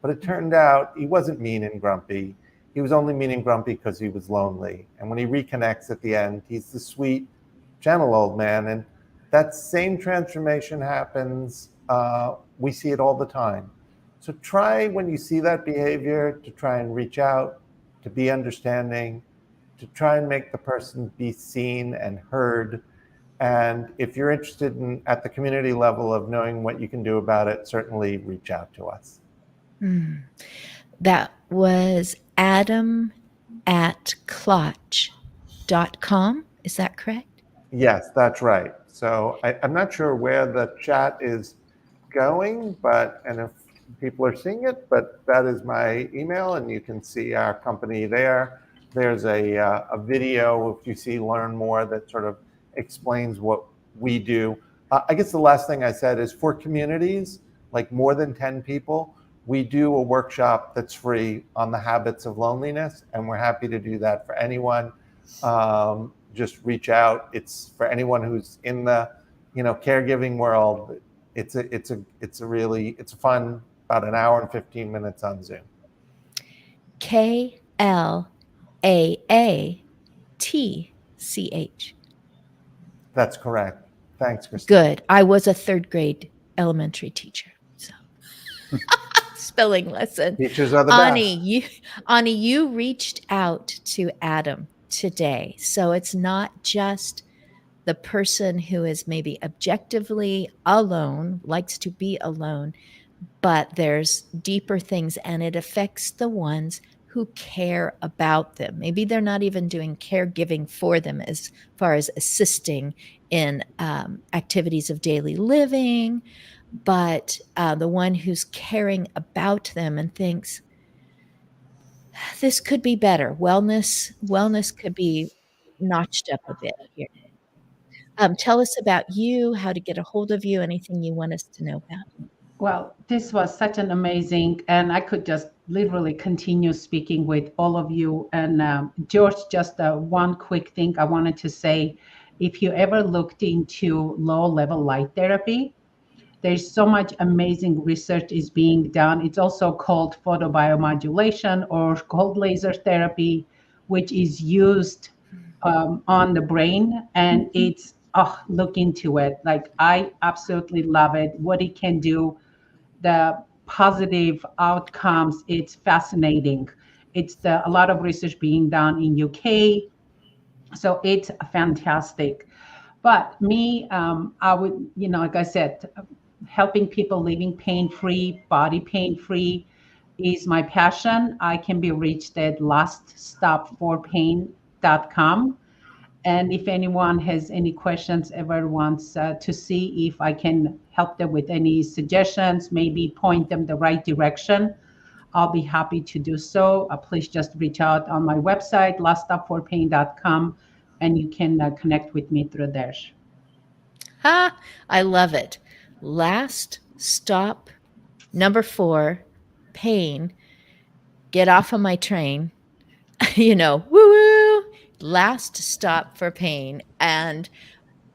But it turned out he wasn't mean and grumpy. He was only mean and grumpy because he was lonely. And when he reconnects at the end, he's the sweet, gentle old man. And that same transformation happens. We see it all the time. So try, when you see that behavior, to try and reach out, to be understanding, to try and make the person be seen and heard. And if you're interested in, at the community level, of knowing what you can do about it, certainly reach out to us. That was adam@klaatch.com. Is that correct? Yes, that's right. So I'm not sure where the chat is going, and if people are seeing it, but that is my email, and you can see our company there. There's a video, if you see Learn More, that sort of explains what we do. I guess the last thing I said is for communities, like more than 10 people, we do a workshop that's free on the habits of loneliness, and we're happy to do that for anyone. Just reach out. It's for anyone who's in the, caregiving world. It's a fun, about an hour and 15 minutes on Zoom. KLAATCH. That's correct. Thanks, Christine. Good. I was a third grade elementary teacher. So spelling lesson. Teachers are the Ani, you reached out to Adam today. So it's not just the person who is maybe objectively alone, likes to be alone, but there's deeper things, and it affects the ones who care about them. Maybe they're not even doing caregiving for them as far as assisting in activities of daily living, but the one who's caring about them and thinks, this could be better. Wellness could be notched up a bit here. Tell us about you, how to get a hold of you, anything you want us to know about. Well, this was such an amazing, and I could just literally continue speaking with all of you. And George, just one quick thing I wanted to say. If you ever looked into low-level light therapy, there's so much amazing research is being done. It's also called photobiomodulation or cold laser therapy, which is used on the brain. And it's, look into it. Like, I absolutely love it, what it can do, the positive outcomes. It's fascinating. It's a lot of research being done in UK. So it's fantastic. But me, I would, like I said, helping people living pain-free, body pain-free is my passion. I can be reached at laststopforpain.com. And if anyone has any questions, ever wants to see if I can help them with any suggestions, maybe point them the right direction, I'll be happy to do so. Please just reach out on my website, laststopforpain.com, and you can connect with me through there. I love it. Last stop, number 4, pain. Get off of my train. Woo-woo. Last stop for pain. And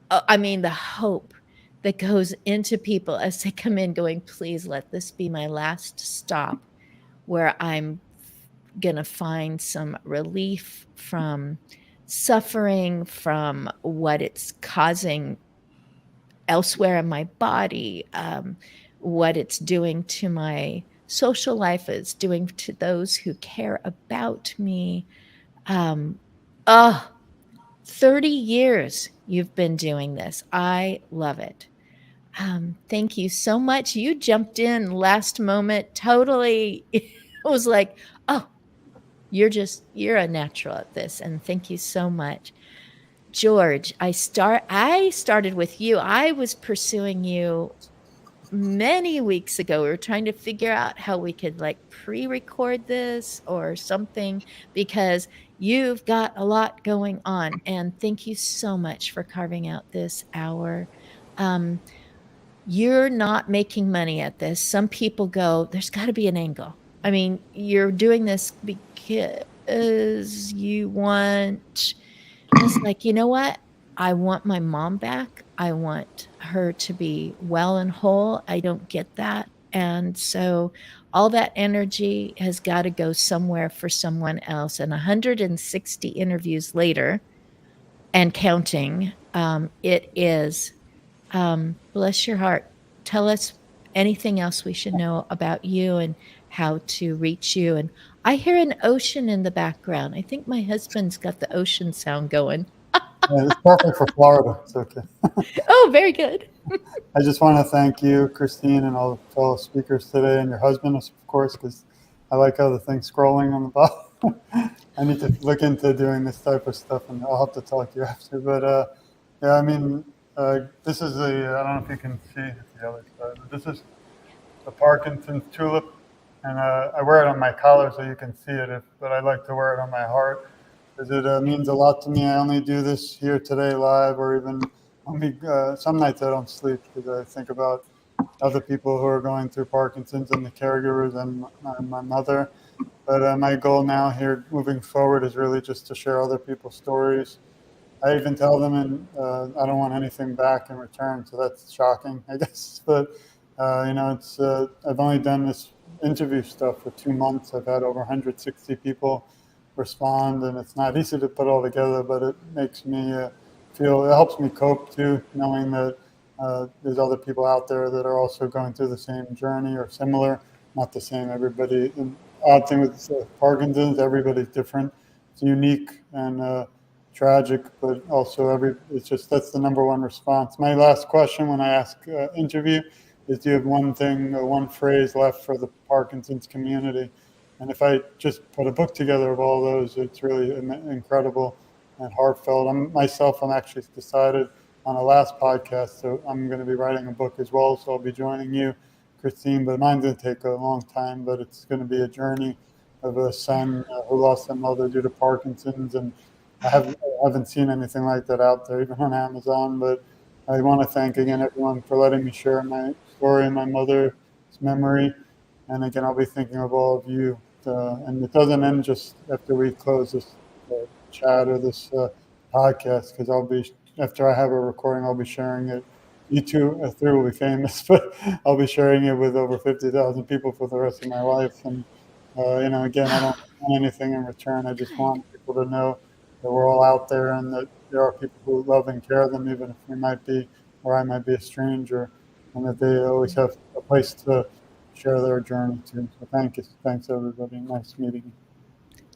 the hope that goes into people as they come in going, please let this be my last stop where I'm going to find some relief from suffering, from what it's causing elsewhere in my body, what it's doing to my social life, it's doing to those who care about me. 30 years you've been doing this. I love it. Thank you so much. You jumped in last moment. Totally. It was like, you're a natural at this. And thank you so much. George, I started with you. I was pursuing you many weeks ago. We were trying to figure out how we could pre-record this or something, because you've got a lot going on. And thank you so much for carving out this hour. You're not making money at this. Some people go, there's got to be an angle. You're doing this because you want... It's like, you know what? I want my mom back. I want her to be well and whole. I don't get that. And so all that energy has got to go somewhere for someone else. And 160 interviews later and counting, it is, bless your heart. Tell us anything else we should know about you and how to reach you. And I hear an ocean in the background. I think my husband's got the ocean sound going. Yeah, it's perfect for Florida. It's okay. Oh, very good. I just want to thank you, Christine, and all the fellow speakers today, and your husband, of course, because I like how the thing's scrolling on the bottom. I need to look into doing this type of stuff, and I'll have to talk to you after. But this is I don't know if you can see the other side, but this is the Parkinson's tulip. And I wear it on my collar so you can see it, but I like to wear it on my heart because it means a lot to me. I only do this here today live or even some nights I don't sleep because I think about other people who are going through Parkinson's and the caregivers and my mother. But my goal now here moving forward is really just to share other people's stories. I even tell them, and I don't want anything back in return, so that's shocking, I guess. But it's I've only done this interview stuff for 2 months. I've had over 160 people respond, and it's not easy to put all together, but it makes me feel, it helps me cope too, knowing that there's other people out there that are also going through the same journey or similar, not the same. Everybody, the odd thing with Parkinson's, everybody's different. It's unique and tragic, but also it's just, that's the number one response. My last question when I ask interview is, do you have one thing or one phrase left for the Parkinson's community? And if I just put a book together of all those, it's really incredible and heartfelt. I'm actually decided on a last podcast, so I'm going to be writing a book as well. So I'll be joining you, Christine, but mine's going to take a long time, but it's going to be a journey of a son who lost a mother due to Parkinson's. And I haven't seen anything like that out there, even on Amazon. But I want to thank again everyone for letting me share my story and my mother's memory. And again, I'll be thinking of all of you. And it doesn't end just after we close this chat or this podcast, because after I have a recording, I'll be sharing it. You two, three will be famous, but I'll be sharing it with over 50,000 people for the rest of my life. And, again, I don't want anything in return. I just want people to know that we're all out there and that there are people who love and care of them, even if we might be, or I might be a stranger, and that they always have a place to share their journey too. So thank you. Thanks, everybody. Nice meeting you.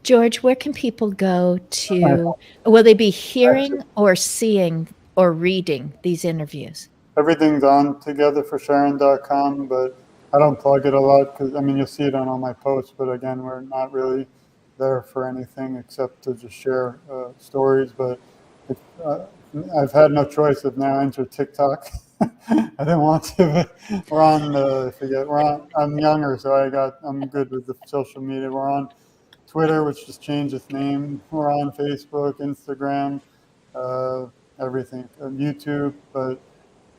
George, where can people go to? Will they be hearing or seeing or reading these interviews? Everything's on togetherforsharon.com, but I don't plug it a lot because, you'll see it on all my posts, but again, we're not really there for anything except to just share stories. But I've had no choice of now enter TikTok. I didn't want to, but we're on, I'm younger, so I'm good with the social media. We're on Twitter, which just changed its name. We're on Facebook, Instagram, everything, YouTube, but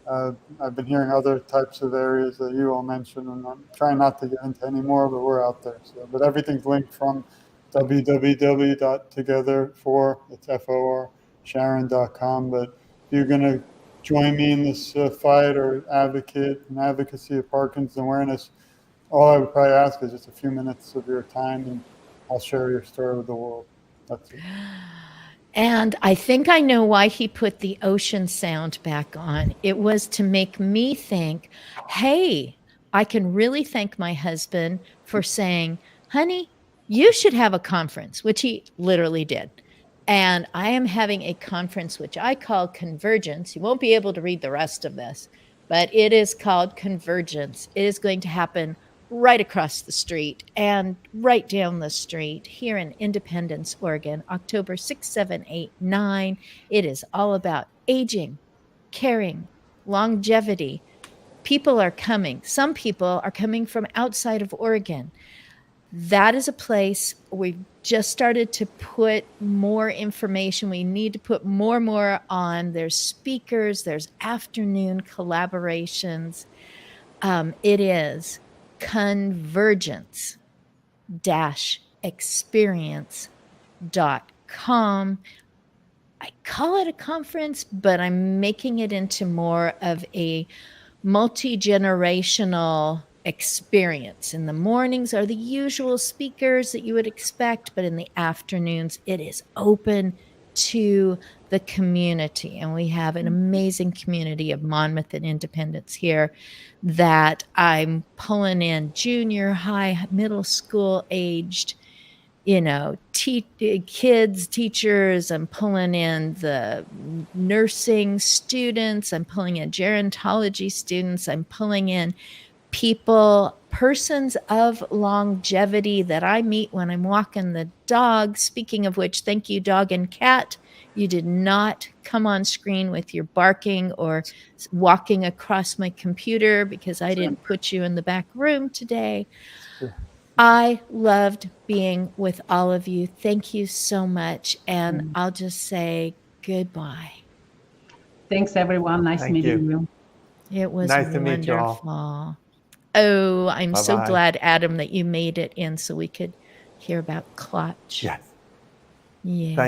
I've been hearing other types of areas that you all mentioned, and I'm trying not to get into any more, but we're out there. So, but everything's linked from www.togetherfor, it's FOR, Sharon.com. But if you're going to join me in this fight or advocacy of Parkinson's awareness, all I would probably ask is just a few minutes of your time, and I'll share your story with the world. That's it. And I think I know why he put the ocean sound back on. It was to make me think, hey, I can really thank my husband for saying, honey, you should have a conference, which he literally did. And I am having a conference, which I call Convergence. You won't be able to read the rest of this, but it is called Convergence. It is going to happen right across the street and right down the street here in Independence, Oregon, October 6, 7, 8, 9. It is all about aging, caring, longevity. People are coming. Some people are coming from outside of Oregon. That is a place we've just started to put more information. We need to put more on. There's speakers, there's afternoon collaborations. It is convergence-experience.com. I call it a conference, but I'm making it into more of a multi-generational experience. In the mornings are the usual speakers that you would expect, but in the afternoons, it is open to the community. And we have an amazing community of Monmouth and Independence here that I'm pulling in junior high, middle school aged, kids, teachers. I'm pulling in the nursing students. I'm pulling in gerontology students. I'm pulling in persons of longevity that I meet when I'm walking the dog. Speaking of which, thank you, dog and cat. You did not come on screen with your barking or walking across my computer because I didn't put you in the back room today. I loved being with all of you. Thank you so much. And I'll just say goodbye. Thanks, everyone. Nice Thank meeting you. It was Nice to meet you all. wonderful. Oh, I'm so Bye-bye. glad, Adam, that you made it in so we could hear about Clutch. Yes. Yeah. Thank